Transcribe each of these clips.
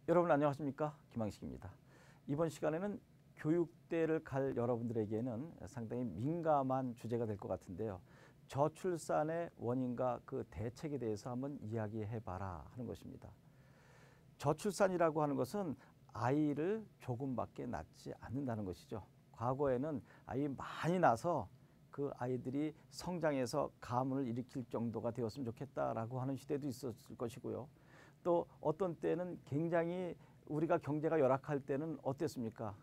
여러분 안녕하십니까? 김항식입니다. 이번 시간에는 교육대를 갈 여러분들에게는 상당히 민감한 주제가 될 것 같은데요. 저출산의 원인과 그 대책에 대해서 한번 이야기해 봐라 하는 것입니다. 저출산이라고 하는 것은 아이를 조금밖에 낳지 않는다는 것이죠. 과거에는 아이 많이 낳아서 그 아이들이 성장해서 가문을 일으킬 정도가 되었으면 좋겠다라고 하는 시대도 있었을 것이고요. 또 어떤 때는 굉장히 우리가 경제가 열악할 때는 어땠습니까?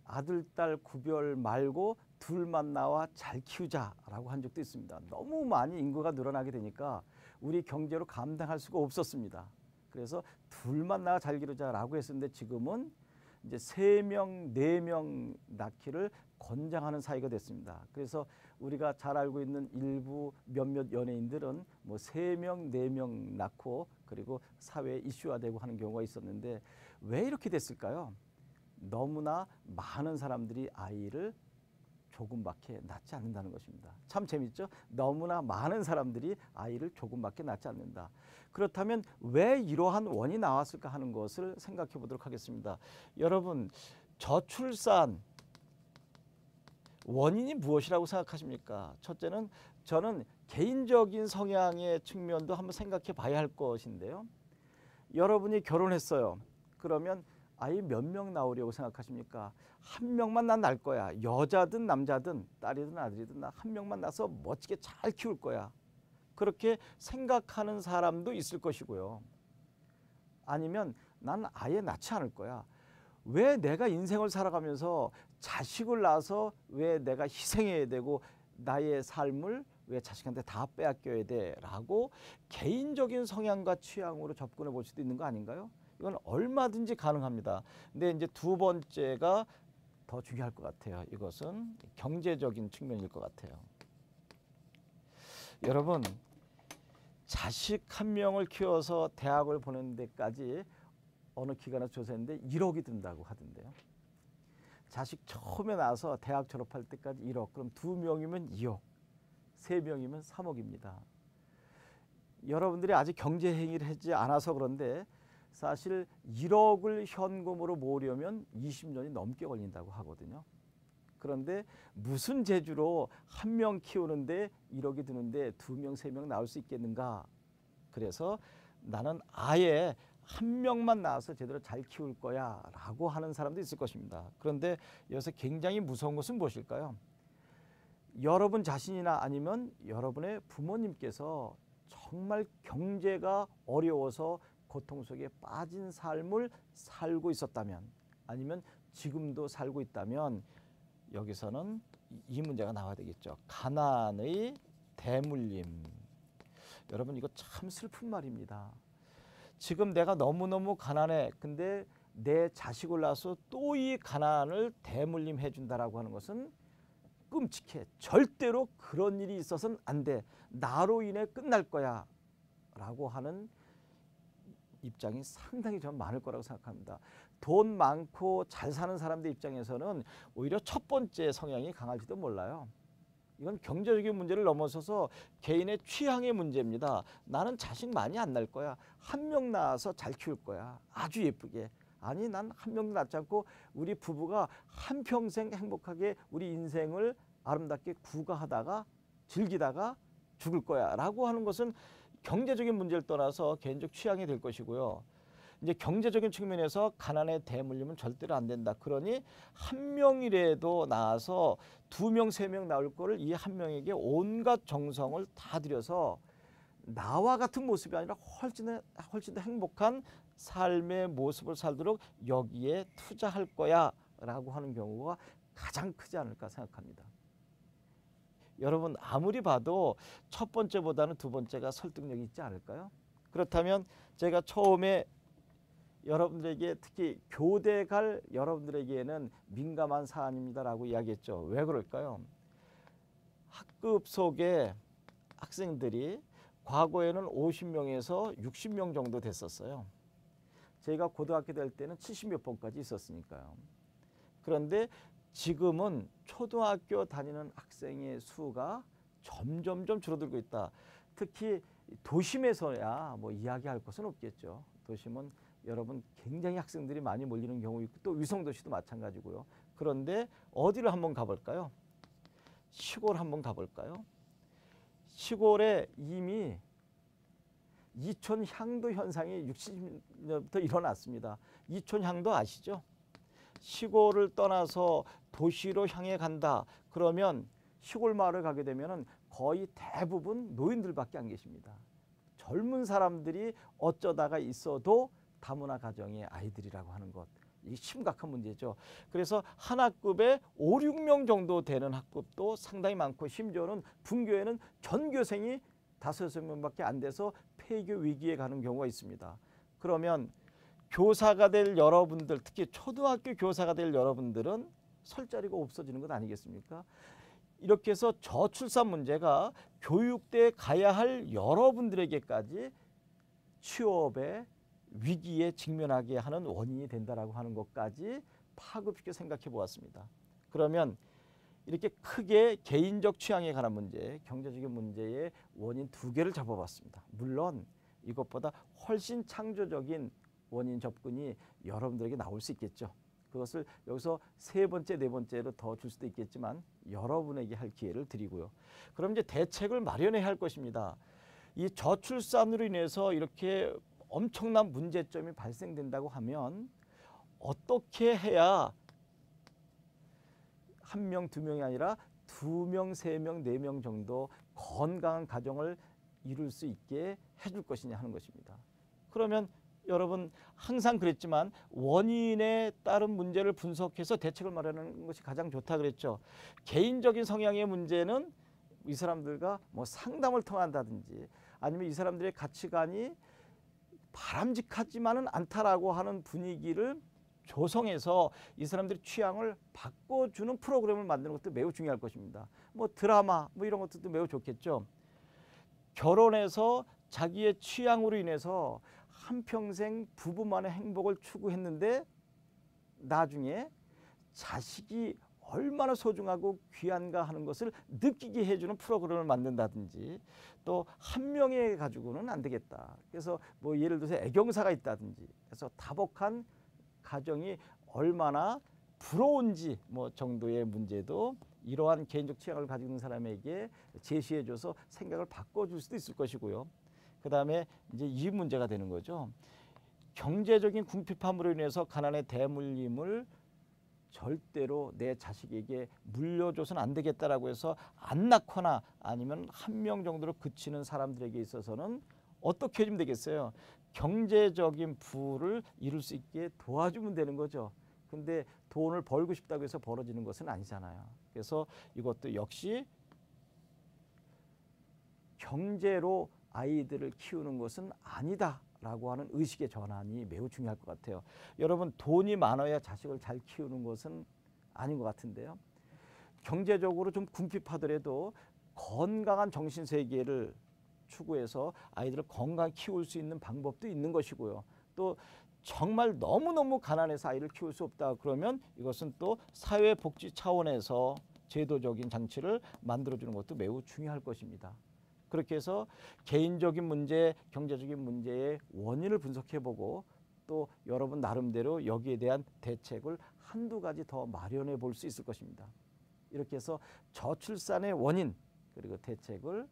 아들, 딸 구별 말고 둘만 나와 잘 키우자라고 한 적도 있습니다. 너무 많이 인구가 늘어나게 되니까 우리 경제로 감당할 수가 없었습니다. 그래서 둘만 나와 잘 기르자라고 했었는데 지금은 이제 3명, 4명 낳기를 권장하는 사회가 됐습니다. 그래서 우리가 잘 알고 있는 일부 몇몇 연예인들은 뭐 3명, 4명 낳고 그리고 사회에 이슈화되고 하는 경우가 있었는데 왜 이렇게 됐을까요? 너무나 많은 사람들이 아이를 조금밖에 낳지 않는다는 것입니다. 참 재밌죠? 너무나 많은 사람들이 아이를 조금밖에 낳지 않는다. 그렇다면 왜 이러한 원인이 나왔을까 하는 것을 생각해 보도록 하겠습니다. 여러분, 저출산 원인이 무엇이라고 생각하십니까? 첫째는 저는 개인적인 성향의 측면도 한번 생각해 봐야 할 것인데요. 여러분이 결혼했어요. 그러면 아이 몇 명 낳으려고 생각하십니까? 한 명만 난 낳을 거야. 여자든 남자든 딸이든 아들이든 나 한 명만 낳아서 멋지게 잘 키울 거야. 그렇게 생각하는 사람도 있을 것이고요. 아니면 난 아예 낳지 않을 거야. 왜 내가 인생을 살아가면서 자식을 낳아서 왜 내가 희생해야 되고 나의 삶을 왜 자식한테 다 빼앗겨야 돼라고 개인적인 성향과 취향으로 접근해 볼 수도 있는 거 아닌가요? 이건 얼마든지 가능합니다. 근데 이제 두 번째가 더 중요할 것 같아요. 이것은 경제적인 측면일 것 같아요. 여러분, 자식 한 명을 키워서 대학을 보내는 데까지 어느 기관에서 조사했는데 1억이 든다고 하던데요. 자식 처음에 나와서 대학 졸업할 때까지 1억, 그럼 2명이면 2억, 3명이면 3억입니다. 여러분들이 아직 경제 행위를 하지 않아서 그런데 사실 1억을 현금으로 모으려면 20년이 넘게 걸린다고 하거든요. 그런데 무슨 재주로 한 명 키우는데 1억이 드는데 2명, 3명 나올 수 있겠는가? 그래서 나는 아예 한 명만 낳아서 제대로 잘 키울 거야 라고 하는 사람도 있을 것입니다. 그런데 여기서 굉장히 무서운 것은 무엇일까요? 여러분 자신이나 아니면 여러분의 부모님께서 정말 경제가 어려워서 고통 속에 빠진 삶을 살고 있었다면 아니면 지금도 살고 있다면 여기서는 이 문제가 나와야 되겠죠. 가난의 대물림. 여러분 이거 참 슬픈 말입니다. 지금 내가 너무너무 가난해. 근데 내 자식을 낳아서 또 이 가난을 대물림해 준다라고 하는 것은 끔찍해. 절대로 그런 일이 있어서는 안 돼. 나로 인해 끝날 거야. 라고 하는 입장이 상당히 좀 많을 거라고 생각합니다. 돈 많고 잘 사는 사람들 입장에서는 오히려 첫 번째 성향이 강할지도 몰라요. 이건 경제적인 문제를 넘어서서 개인의 취향의 문제입니다. 나는 자식 많이 안 낳을 거야. 한 명 낳아서 잘 키울 거야. 아주 예쁘게. 아니 난 한 명도 낳지 않고 우리 부부가 한평생 행복하게 우리 인생을 아름답게 구가하다가 즐기다가 죽을 거야 라고 하는 것은 경제적인 문제를 떠나서 개인적 취향이 될 것이고요. 이제 경제적인 측면에서 가난의 대물림은 절대로 안 된다. 그러니 한 명이라도 나와서 2명, 3명 나올 거를 이 한 명에게 온갖 정성을 다 들여서 나와 같은 모습이 아니라 훨씬 더 행복한 삶의 모습을 살도록 여기에 투자할 거야 라고 하는 경우가 가장 크지 않을까 생각합니다. 여러분 아무리 봐도 첫 번째보다는 두 번째가 설득력이 있지 않을까요? 그렇다면 제가 처음에 여러분들에게 특히 교대 갈 여러분들에게는 민감한 사안입니다라고 이야기했죠. 왜 그럴까요? 학급 속에 학생들이 과거에는 50명에서 60명 정도 됐었어요. 저희가 고등학교 될 때는 70몇 번까지 있었으니까요. 그런데 지금은 초등학교 다니는 학생의 수가 점점점 줄어들고 있다. 특히 도심에서야 뭐 이야기할 것은 없겠죠. 도심은 여러분 굉장히 학생들이 많이 몰리는 경우 있고 또 위성도시도 마찬가지고요. 그런데 어디를 한번 가볼까요? 시골 한번 가볼까요? 시골에 이미 이촌향도 현상이 60년부터 일어났습니다. 이촌향도 아시죠? 시골을 떠나서 도시로 향해 간다. 그러면 시골 마을을 가게 되면 거의 대부분 노인들밖에 안 계십니다. 젊은 사람들이 어쩌다가 있어도 다문화 가정의 아이들이라고 하는 것. 이게 심각한 문제죠. 그래서 한 학급에 5, 6명 정도 되는 학급도 상당히 많고 심지어는 분교에는 전교생이 5, 6명밖에 안 돼서 폐교 위기에 가는 경우가 있습니다. 그러면 교사가 될 여러분들, 특히 초등학교 교사가 될 여러분들은 설 자리가 없어지는 것 아니겠습니까? 이렇게 해서 저출산 문제가 교육대에 가야 할 여러분들에게까지 취업의 위기에 직면하게 하는 원인이 된다라고 하는 것까지 파급시켜 생각해 보았습니다. 그러면 이렇게 크게 개인적 취향에 관한 문제, 경제적인 문제의 원인 2개를 잡아봤습니다. 물론 이것보다 훨씬 창조적인 원인 접근이 여러분들에게 나올 수 있겠죠. 그것을 여기서 3번째, 4번째로 더 줄 수도 있겠지만 여러분에게 할 기회를 드리고요. 그럼 이제 대책을 마련해야 할 것입니다. 이 저출산으로 인해서 이렇게 엄청난 문제점이 발생된다고 하면 어떻게 해야 1명, 2명이 아니라 2명, 3명, 4명 정도 건강한 가정을 이룰 수 있게 해줄 것이냐 하는 것입니다. 그러면 여러분 항상 그랬지만 원인에 따른 문제를 분석해서 대책을 마련하는 것이 가장 좋다 그랬죠. 개인적인 성향의 문제는 이 사람들과 뭐 상담을 통한다든지 아니면 이 사람들의 가치관이 바람직하지만은 않다라고 하는 분위기를 조성해서 이 사람들의 취향을 바꿔주는 프로그램을 만드는 것도 매우 중요할 것입니다. 뭐 드라마 뭐 이런 것들도 매우 좋겠죠. 결혼해서 자기의 취향으로 인해서 한평생 부부만의 행복을 추구했는데 나중에 자식이 얼마나 소중하고 귀한가 하는 것을 느끼게 해주는 프로그램을 만든다든지 또 한 명에 가지고는 안 되겠다. 그래서 뭐 예를 들어서 애경사가 있다든지 그래서 다복한 가정이 얼마나 부러운지 뭐 정도의 문제도 이러한 개인적 취향을 가지고 있는 사람에게 제시해줘서 생각을 바꿔줄 수도 있을 것이고요. 그 다음에 이제 이 문제가 되는 거죠. 경제적인 궁핍함으로 인해서 가난의 대물림을 절대로 내 자식에게 물려줘서는 안 되겠다라고 해서 안 낳거나 아니면 1명 정도로 그치는 사람들에게 있어서는 어떻게 해주면 되겠어요? 경제적인 부를 이룰 수 있게 도와주면 되는 거죠. 근데 돈을 벌고 싶다고 해서 벌어지는 것은 아니잖아요. 그래서 이것도 역시 경제로 아이들을 키우는 것은 아니다라고 하는 의식의 전환이 매우 중요할 것 같아요. 여러분 돈이 많아야 자식을 잘 키우는 것은 아닌 것 같은데요. 경제적으로 좀 궁핍하더라도 건강한 정신세계를 추구해서 아이들을 건강히 키울 수 있는 방법도 있는 것이고요. 또 정말 너무너무 가난해서 아이를 키울 수 없다 그러면 이것은 또 사회복지 차원에서 제도적인 장치를 만들어주는 것도 매우 중요할 것입니다. 그렇게 해서 개인적인 문제, 경제적인 문제의 원인을 분석해보고 또 여러분 나름대로 여기에 대한 대책을 한두 가지 더 마련해 볼 수 있을 것입니다. 이렇게 해서 저출산의 원인 그리고 대책을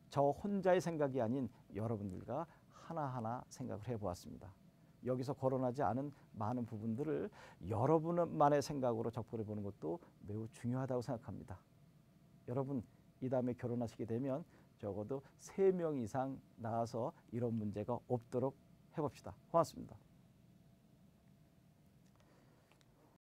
저 혼자의 생각이 아닌 여러분들과 하나하나 생각을 해보았습니다. 여기서 거론하지 않은 많은 부분들을 여러분만의 생각으로 접근해 보는 것도 매우 중요하다고 생각합니다. 여러분 이 다음에 결혼하시게 되면 적어도 3명 이상 낳아서 이런 문제가 없도록 해봅시다. 고맙습니다.